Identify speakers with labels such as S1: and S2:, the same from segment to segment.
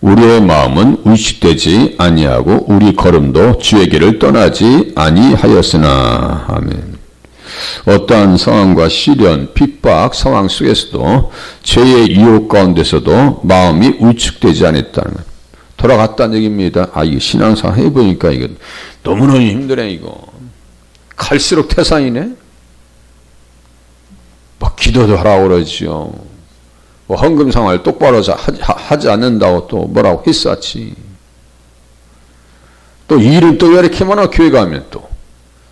S1: 우리의 마음은 위축되지 아니하고 우리 걸음도 주의 길을 떠나지 아니하였으나. 아멘. 어떠한 상황과 시련, 핍박 상황 속에서도 죄의 유혹 가운데서도 마음이 위축되지 않았다는 것. 돌아갔다는 얘기입니다. 이거 신앙생활 해보니까 이거 너무너무 힘드네 이거. 갈수록 태산이네. 기도도 하라고 그러지요. 헌금 생활 똑바로 하지 않는다고 또 뭐라고 했었지. 또 일은 또 왜 이렇게 많아? 교회 가면 또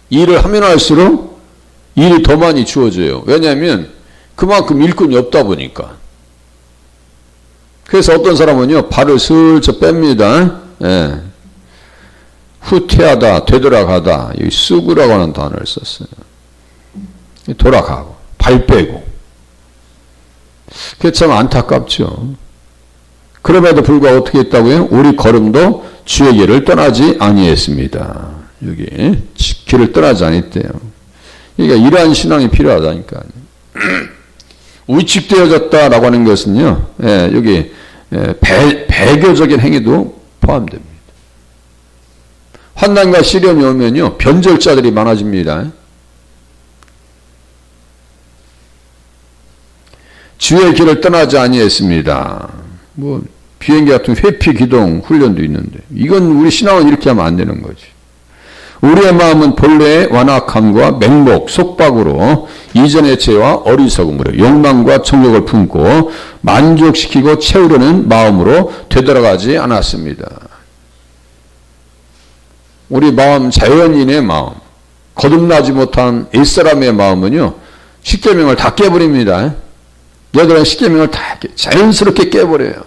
S1: 일을 하면 할수록 일이 더 많이 주어져요. 왜냐하면 그만큼 일꾼이 없다 보니까. 그래서 어떤 사람은요 발을 슬쩍 뺍니다. 예. 후퇴하다, 되돌아가다. 여기 쑥이라고 하는 단어를 썼어요. 돌아가고 발 빼고. 그게 참 안타깝죠. 그럼에도 불구하고 어떻게 했다고요? 우리 걸음도 주의 길을 떠나지 아니했습니다. 여기 길을 떠나지 않았대요. 그러니까 이러한 신앙이 필요하다니까요. 위축되어졌다라고 하는 것은요, 여기 배교적인 행위도 포함됩니다. 환난과 시련이 오면요, 변절자들이 많아집니다. 주의 길을 떠나지 아니했습니다. 뭐 비행기 같은 회피 기동 훈련도 있는데 이건 우리 신앙은 이렇게 하면 안 되는 거지. 우리의 마음은 본래의 완악함과 맹목, 속박으로 이전의 죄와 어리석음으로 욕망과 정욕을 품고 만족시키고 채우려는 마음으로 되돌아가지 않았습니다. 우리 마음, 자연인의 마음, 거듭나지 못한 옛사람의 마음은요, 십계명을 다 깨버립니다. 여들은 십계명을 다 자연스럽게 깨버려요.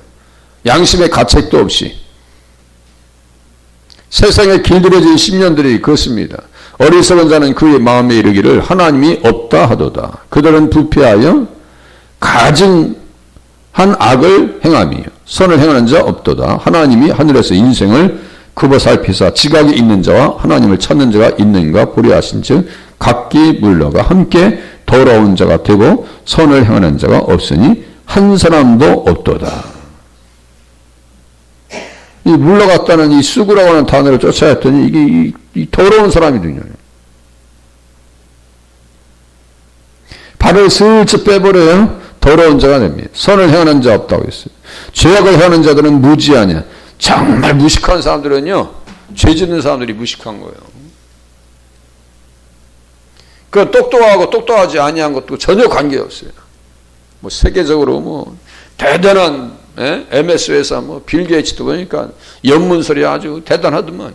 S1: 양심의 가책도 없이. 세상에 길들여진 십년들이 그렇습니다. 어리석은 자는 그의 마음에 이르기를 하나님이 없다 하도다. 그들은 부패하여 가증한 악을 행함이요 선을 행하는 자 없도다. 하나님이 하늘에서 인생을 굽어 살피사 지각이 있는 자와 하나님을 찾는 자가 있는가 보려 하신즉 각기 물러가 함께 더러운 자가 되고 선을 행하는 자가 없으니 한 사람도 없도다. 이 물러갔다는 이 쑥이라고 하는 단어를 쫓아냈더니 이게 이 더러운 사람이거든요. 발을 슬쩍 빼버려요. 더러운 자가 됩니다. 선을 행하는 자 없다고 했어요. 죄악을 행하는 자들은 무지하냐. 정말 무식한 사람들은요, 죄 짓는 사람들이 무식한 거예요. 그 똑똑하고 똑똑하지 아니한 것도 전혀 관계없어요. 뭐 세계적으로 뭐 대단한 MS 회사 뭐 빌 게이츠도 보니까 연문설이 아주 대단하더만.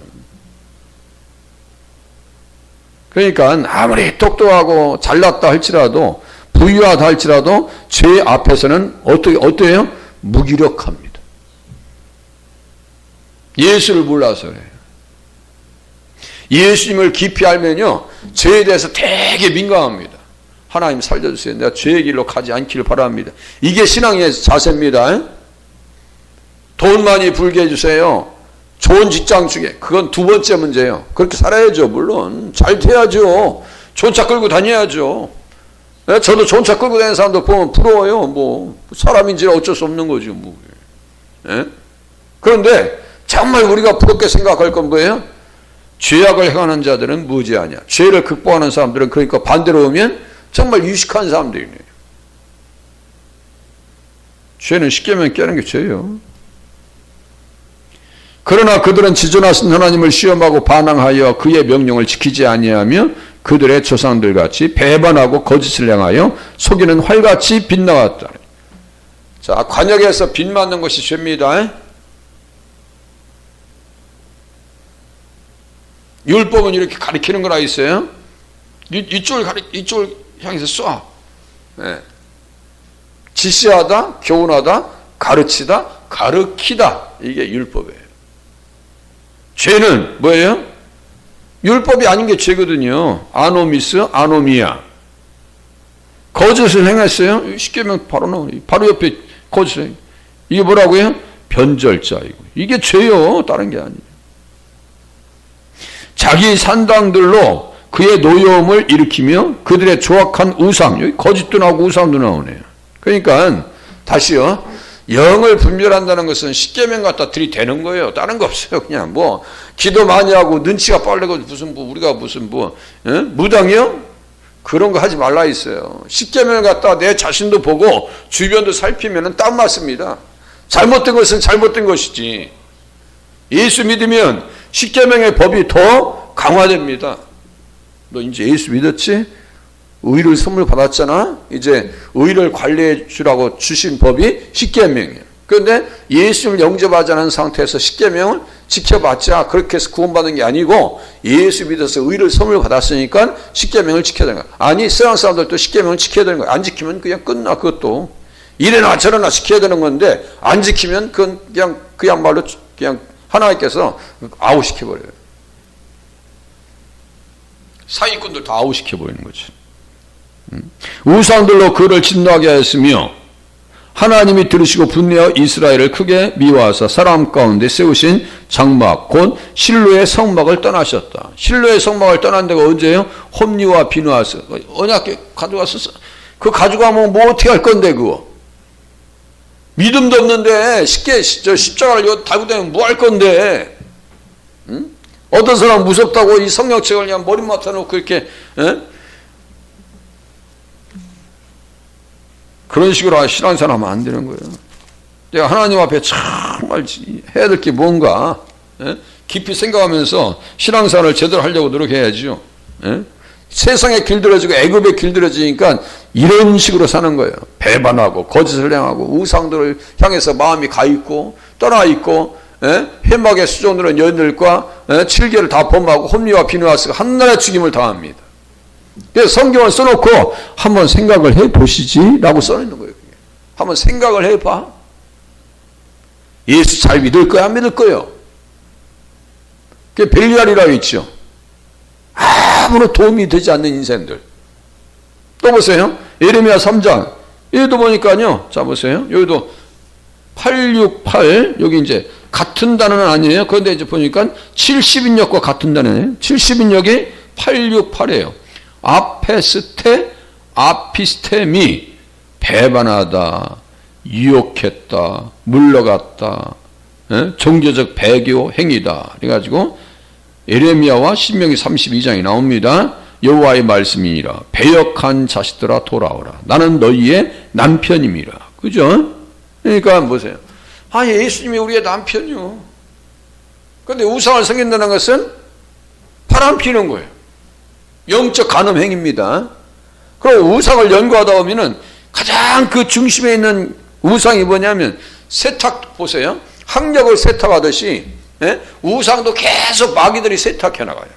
S1: 그러니까 아무리 똑똑하고 잘났다 할지라도 부유하다 할지라도 죄 앞에서는 어때요? 무기력합니다. 예수를 몰라서 그래요. 예수님을 깊이 알면요, 죄에 대해서 되게 민감합니다. 하나님 살려주세요. 내가 죄의 길로 가지 않기를 바랍니다. 이게 신앙의 자세입니다. 돈 많이 벌게 해주세요. 좋은 직장 주게. 그건 두 번째 문제예요. 그렇게 살아야죠. 물론 잘 돼야죠. 좋은 차 끌고 다녀야죠. 저도 좋은 차 끌고 다니는 사람들 보면 부러워요. 뭐 사람인지라 어쩔 수 없는 거죠. 뭐. 그런데 정말 우리가 부럽게 생각할 건 뭐예요? 죄악을 행하는 자들은 무지하냐. 죄를 극복하는 사람들은, 그러니까 반대로 보면 정말 유식한 사람들이네요. 죄는 십계명 깨는 게 죄예요. 그러나 그들은 지존하신 하나님을 시험하고 반항하여 그의 명령을 지키지 아니하며 그들의 조상들 같이 배반하고 거짓을 행하여 속이는 활같이 빗나갔다. 자, 관역에서 빗 맞는 것이 죄입니다. 율법은 이렇게 가리키는 거나 있어요. 이쪽을 향해서 쏴. 네. 지시하다, 교훈하다, 가르치다, 가르키다. 이게 율법이에요. 죄는 뭐예요? 율법이 아닌 게 죄거든요. 아노미스, 아노미아. 거짓을 행했어요. 십계명 바로 나오네. 바로 옆에 거짓을. 이게 뭐라고요? 변절자이고. 이게 죄요. 다른 게 아니에요. 자기 산당들로 그의 노여움을 일으키며 그들의 조악한 우상, 여기 거짓도 나오고 우상도 나오네요. 그러니까 다시요, 영을 분별한다는 것은 십계명 갖다 들이대는 거예요. 다른 거 없어요. 그냥 뭐 기도 많이 하고 눈치가 빠르고 무슨 뭐 우리가 무슨 뭐 무당이요? 그런 거 하지 말라 했어요. 십계명을 갖다 내 자신도 보고 주변도 살피면은 딱 맞습니다. 잘못된 것은 잘못된 것이지. 예수 믿으면 십계명의 법이 더 강화됩니다. 너 이제 예수 믿었지? 의를 선물 받았잖아? 이제 의를 관리해 주라고 주신 법이 십계명이에요. 그런데 예수를 영접하지 않은 상태에서 십계명을 지켜봤자 그렇게 해서 구원받은 게 아니고 예수 믿어서 의를 선물 받았으니까 십계명을 지켜야 되는 거야. 아니 세상 사람들도 십계명을 지켜야 되는 거야. 안 지키면 그냥 끝나. 그것도 이래나 저래나 지켜야 되는 건데 안 지키면 그건 그냥 그야말로 그냥 하나님께서 아웃시켜버려요. 사기꾼들 다 아웃시켜버리는 거지. 우상들로 그를 진노하게 하였으며 하나님이 들으시고 분내어 이스라엘을 크게 미워하사 사람 가운데 세우신 장막 곧 실로의 성막을 떠나셨다. 실로의 성막을 떠난 데가 언제예요? 홈리와 비누아스. 언약궤 가져갔어. 그거 가져가면 뭐 어떻게 할 건데 그거. 믿음도 없는데 쉽게 십자가를 달고 다니면 뭐 할 건데. 응? 어떤 사람 무섭다고 이 성경책을 그냥 머리맡에 놓고 이렇게 그런 식으로 신앙생활 하면 안 되는 거예요. 내가 하나님 앞에 정말 해야 될 게 뭔가 깊이 생각하면서 신앙생활을 제대로 하려고 노력해야죠. 세상에 길들여지고 애굽에 길들여지니까 이런 식으로 사는 거예요. 배반하고 거짓을 행하고 우상들을 향해서 마음이 가 있고 떠나 있고 회막의 수종들은 여인들과 칠개를 다 범하고 홈리와 비누아스가 한나라의 죽임을 당합니다. 그래서 성경을 써놓고 한번 생각을 해보시지 라고 써있는 거예요. 한번 생각을 해봐. 예수 잘 믿을 거야 안 믿을 거예요? 그게 벨리알이라고 있죠. 아무런 도움이 되지 않는 인생들. 또 보세요. 예레미야 3장 여기도 보니까요. 자 보세요. 여기도 868 여기 이제 같은 단어는 아니에요. 그런데 이제 보니까 70인역과 같은 단어예요. 70인역이 868이에요. 아페스테 아피스테미 배반하다 유혹했다 물러갔다 종교적 배교 행위다. 그래가지고 예레미야와 신명기 32장이 나옵니다. 여호와의 말씀이니라 배역한 자식들아 돌아오라 나는 너희의 남편임이라. 그죠? 그러니까 보세요. 예수님이 우리의 남편이요. 그런데 우상을 섬긴다는 것은 바람 피는 거예요. 영적 간음 행위입니다. 그리고 우상을 연구하다 보면은 가장 그 중심에 있는 우상이 뭐냐면 세탁 보세요. 학력을 세탁하듯이 우상도 계속 마귀들이 세탁해 나가요.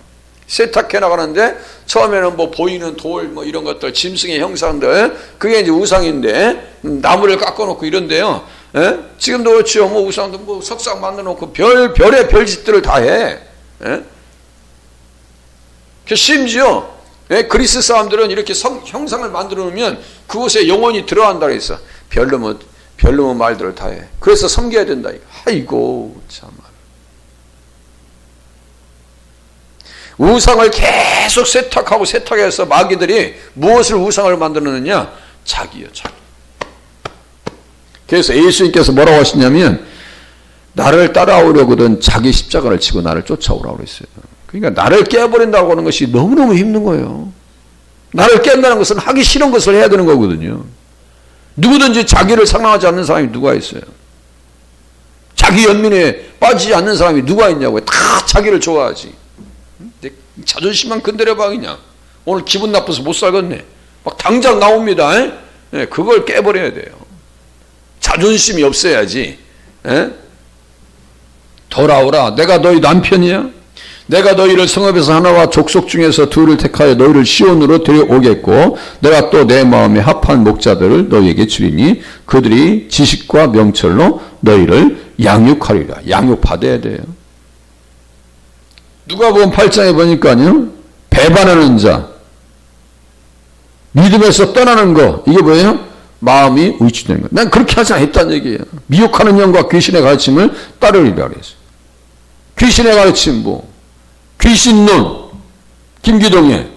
S1: 세탁해 나가는데 처음에는 뭐 보이는 돌 뭐 이런 것들 짐승의 형상들 그게 이제 우상인데 나무를 깎아놓고 이런데요. 지금도 그렇죠. 뭐 우상도 뭐 석상 만들어놓고 별의 별짓들을 다 해. 심지어 그리스 사람들은 이렇게 형상을 만들어 놓으면 그곳에 영혼이 들어간다고 했어. 별로면 말들을 다 해. 그래서 섬겨야 된다. 아이고 참. 우상을 계속 세탁하고 세탁해서 마귀들이 무엇을 우상을 만들었느냐? 자기요, 자기. 그래서 예수님께서 뭐라고 하시냐면 나를 따라오려거든 자기 십자가를 지고 나를 쫓아오라고 그랬어요. 그러니까 나를 깨버린다고 하는 것이 너무너무 힘든 거예요. 나를 깬다는 것은 하기 싫은 것을 해야 되는 거거든요. 누구든지 자기를 사랑하지 않는 사람이 누가 있어요? 자기 연민에 빠지지 않는 사람이 누가 있냐고요. 다 자기를 좋아하지. 자존심만 건드려봐 그냥. 오늘 기분 나빠서 못 살겠네. 막 당장 나옵니다. 그걸 깨버려야 돼요. 자존심이 없어야지. 돌아오라. 내가 너희 남편이야. 내가 너희를 성읍에서 하나와 족속 중에서 둘을 택하여 너희를 시온으로 데려오겠고 내가 또 내 마음에 합한 목자들을 너희에게 주리니 그들이 지식과 명철로 너희를 양육하리라. 양육받아야 돼요. 누가복음 8장에 보니까요. 배반하는 자, 믿음에서 떠나는 거 이게 뭐예요? 마음이 위축되는 거. 난 그렇게 하지 않았다는 얘기예요. 미혹하는 영과 귀신의 가르침을 따르리라 그랬어요. 귀신의 가르침 뭐 귀신론, 김기동의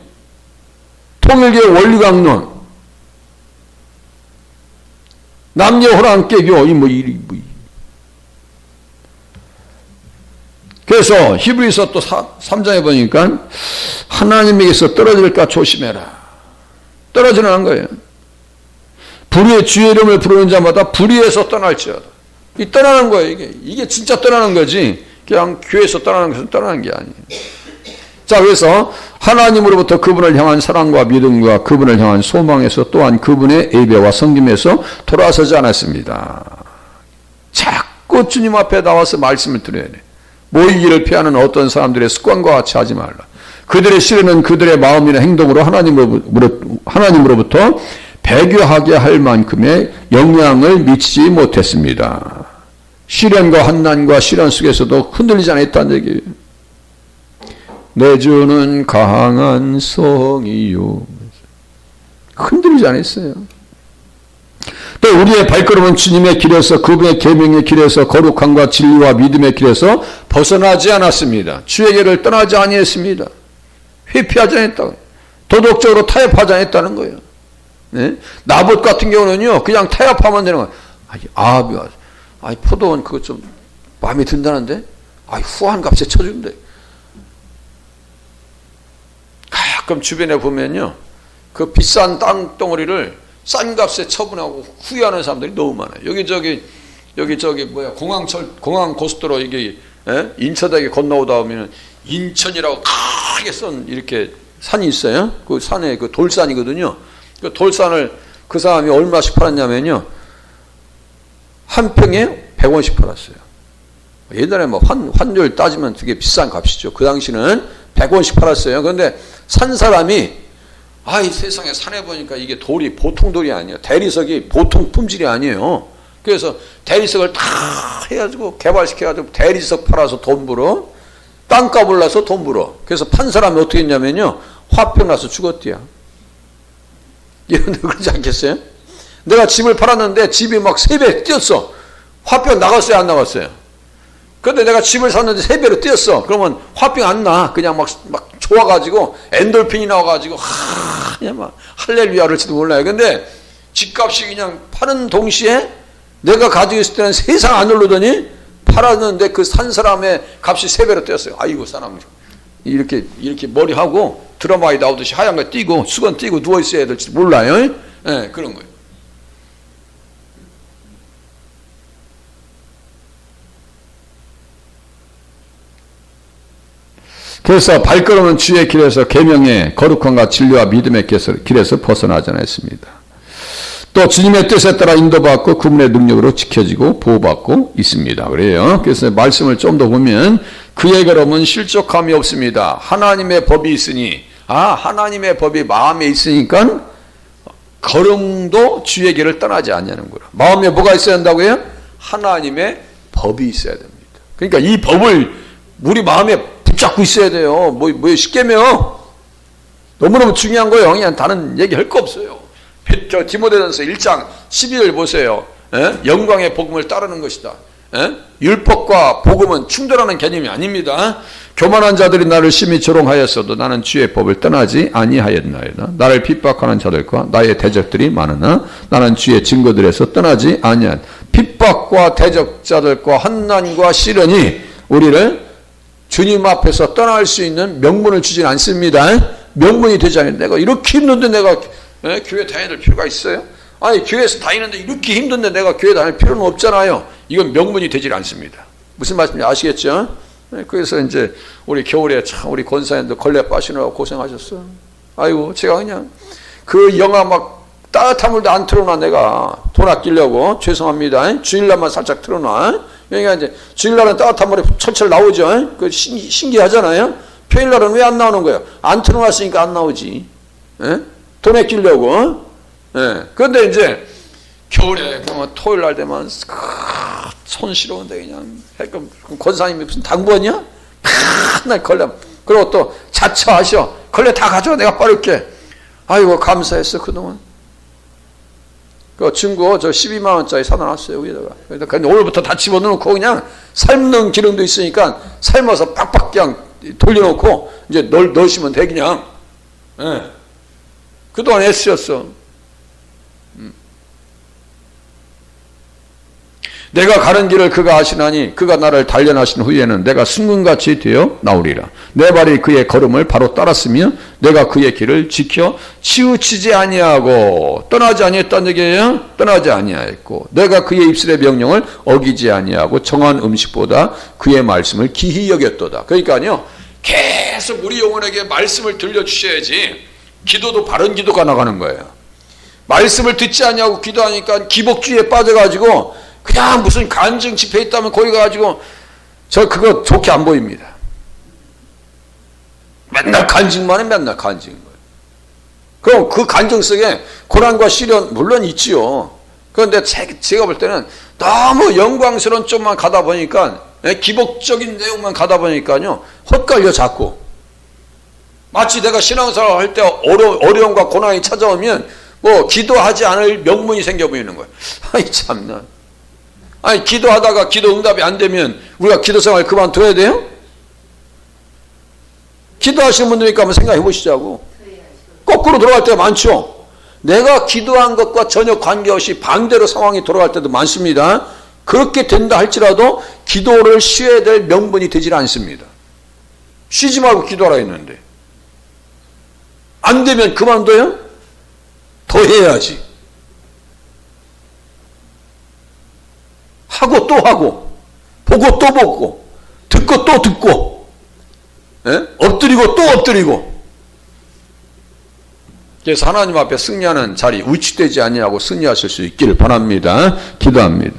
S1: 통일교의 원리강론 남녀 호랑 깨교 그래서 히브리서 또 3장에 보니까 하나님에게서 떨어질까 조심해라. 떨어지는 거예요. 불의의 주의 이름을 부르는 자마다 불의에서 떠날지어다. 이 떠나는 거예요. 이게 진짜 떠나는 거지. 그냥 교회에서 떠나는 것은 떠나는 게 아니에요. 자, 그래서 하나님으로부터 그분을 향한 사랑과 믿음과 그분을 향한 소망에서 또한 그분의 예배와 섬김에서 돌아서지 않았습니다. 자꾸 주님 앞에 나와서 말씀을 드려야 돼. 모이기를 피하는 어떤 사람들의 습관과 같이 하지 말라. 그들의 시련은 그들의 마음이나 행동으로 하나님으로부터 배교하게 할 만큼의 영향을 미치지 못했습니다. 시련과 환난과 시련 속에서도 흔들리지 않았다는 얘기예요. 내 주는 강한 성이요. 흔들리지 않았어요. 또 우리의 발걸음은 주님의 길에서 그분의 계명의 길에서 거룩함과 진리와 믿음의 길에서 벗어나지 않았습니다. 주의 길을 떠나지 아니했습니다. 회피하지 않았다. 도덕적으로 타협하지 않았다는 거예요. 네? 나봇 같은 경우는요, 그냥 타협하면 되는 거예요. 포도원 그거 좀 마음에 든다는데? 후한 값에 쳐준대. 가끔 주변에 보면요, 그 비싼 땅덩어리를 싼 값에 처분하고 후회하는 사람들이 너무 많아요. 여기 공항 고속도로 이게 인천에게 건너오다 보면 인천이라고 크게 쓴 이렇게 산이 있어요. 그 산에 그 돌산이거든요. 그 돌산을 그 사람이 얼마씩 팔았냐면요, 한 평에 100원씩 팔았어요. 옛날에 뭐 환율 따지면 되게 비싼 값이죠. 그 당시는 100원씩 팔았어요. 그런데 산 사람이 이 세상에 산에 보니까 이게 돌이 보통 돌이 아니에요. 대리석이 보통 품질이 아니에요. 그래서 대리석을 다 해가지고 개발시켜가지고 대리석 팔아서 돈 벌어. 땅값 올라서 돈 벌어. 그래서 판 사람이 어떻게 했냐면요, 화병 나서 죽었대요. 여러분들 그러지 않겠어요? 내가 집을 팔았는데 집이 막 3배 뛰었어. 화병 나갔어요, 안 나갔어요? 근데 내가 집을 샀는데 3배로 뛰었어. 그러면 화병 안 나. 그냥 막 좋아가지고 엔돌핀이 나와가지고 그냥 막 할렐루야 그럴지도 몰라요. 근데 집값이 그냥 파는 동시에 내가 가지고 있을 때는 세상 안 오르더니 팔았는데 그 산 사람의 값이 3배로 뛰었어요. 아이고 사람 이렇게 머리하고 드라마에 나오듯이 하얀 거 띄고 수건 띄고 누워 있어야 될지 몰라요. 네, 그런 거예요. 그래서 발걸음은 주의 길에서 계명의 거룩함과 진리와 믿음의 길에서 벗어나지 않았습니다. 또 주님의 뜻에 따라 인도받고 그분의 능력으로 지켜지고 보호받고 있습니다. 그래요. 그래서 말씀을 좀 더 보면 그의 걸음은 실족함이 없습니다. 하나님의 법이 있으니 하나님의 법이 마음에 있으니까 걸음도 주의 길을 떠나지 않냐는 거예요. 마음에 뭐가 있어야 한다고요? 하나님의 법이 있어야 됩니다. 그러니까 이 법을 우리 마음에 붙잡고 있어야 돼요. 뭐에 십계명 너무너무 중요한 거예요. 그냥 다른 얘기할 거 없어요. 디모데전서 1장 12절 보세요. 영광의 복음을 따르는 것이다. 율법과 복음은 충돌하는 개념이 아닙니다. 교만한 자들이 나를 심히 조롱하였어도 나는 주의 법을 떠나지 아니하였나이다. 나를 핍박하는 자들과 나의 대적들이 많으나 나는 주의 증거들에서 떠나지 아니한. 핍박과 대적자들과 환난과 시련이 우리를 주님 앞에서 떠날 수 있는 명분을 주진 않습니다. 명분이 되지 않아요. 내가 이렇게 힘든데 내가 교회 다닐 필요가 있어요? 아니 교회에서 다니는데 이렇게 힘든데 내가 교회 다닐 필요는 없잖아요. 이건 명분이 되질 않습니다. 무슨 말씀인지 아시겠죠? 그래서 이제 우리 겨울에 참 우리 권사님들 걸레 빠시느라고 고생하셨어. 아이고 제가 그냥 그 영화 막 따뜻한 물도 안 틀어놔. 내가 돈 아끼려고. 죄송합니다. 주일날만 살짝 틀어놔. 그러니까 이제 주일날은 따뜻한 물이 철철 나오죠. 그 신기하잖아요. 평일날은 왜 안 나오는 거예요? 안 틀어놨으니까 안 나오지. 돈 아끼려고. 그런데 이제 겨울에 그러면 토요일날 되면 손 시려운데 그냥 그럼 권사님이 무슨 당번이야? 맨날 걸레. 그리고 또 자처하셔. 걸레 다 가져와 내가 빠를게. 아이고 감사했어 그동안. 그 중고 저 12만 원짜리 사다 놨어요 여기다가. 근데 오늘부터 다 집어넣고 그냥 삶는 기름도 있으니까 삶아서 팍팍 그냥 돌려놓고 이제 넣으시면 돼 그냥. 그동안 애쓰셨어. 내가 가는 길을 그가 아시나니 그가 나를 단련하신 후에는 내가 순금같이 되어 나오리라. 내 발이 그의 걸음을 바로 따랐으며 내가 그의 길을 지켜 치우치지 아니하고 떠나지 아니했다는 얘기예요. 떠나지 아니하였고 내가 그의 입술의 명령을 어기지 아니하고 정한 음식보다 그의 말씀을 기히 여겼도다. 그러니까요, 계속 우리 영혼에게 말씀을 들려주셔야지 기도도 바른 기도가 나가는 거예요. 말씀을 듣지 않냐고 기도하니까 기복주의에 빠져가지고 그냥 무슨 간증 집회 있다면 거기 가가지고 저 그거 좋게 안 보입니다. 맨날 간증만 해, 맨날 간증. 그럼 그 간증 속에 고난과 시련 물론 있지요. 그런데 제가 볼 때는 너무 영광스러운 쪽만 가다 보니까 기복적인 내용만 가다 보니까요 헛갈려 자꾸. 마치 내가 신앙생활 할 때 어려움과 고난이 찾아오면 뭐 기도하지 않을 명분이 생겨 보이는 거예요. 아이 참나. 아니 기도하다가 기도 응답이 안 되면 우리가 기도 생활 그만둬야 돼요? 기도하시는 분들이니까 한번 생각해 보시자고. 거꾸로 돌아갈 때가 많죠. 내가 기도한 것과 전혀 관계없이 반대로 상황이 돌아갈 때도 많습니다. 그렇게 된다 할지라도 기도를 쉬어야 될 명분이 되질 않습니다. 쉬지 말고 기도하라 했는데 안 되면 그만둬요? 더 해야지. 하고 또 하고 보고 또 보고 듣고 또 듣고 엎드리고 또 엎드리고. 그래서 하나님 앞에 승리하는 자리, 위축되지 아니하고 승리하실 수 있기를 바랍니다. 기도합니다.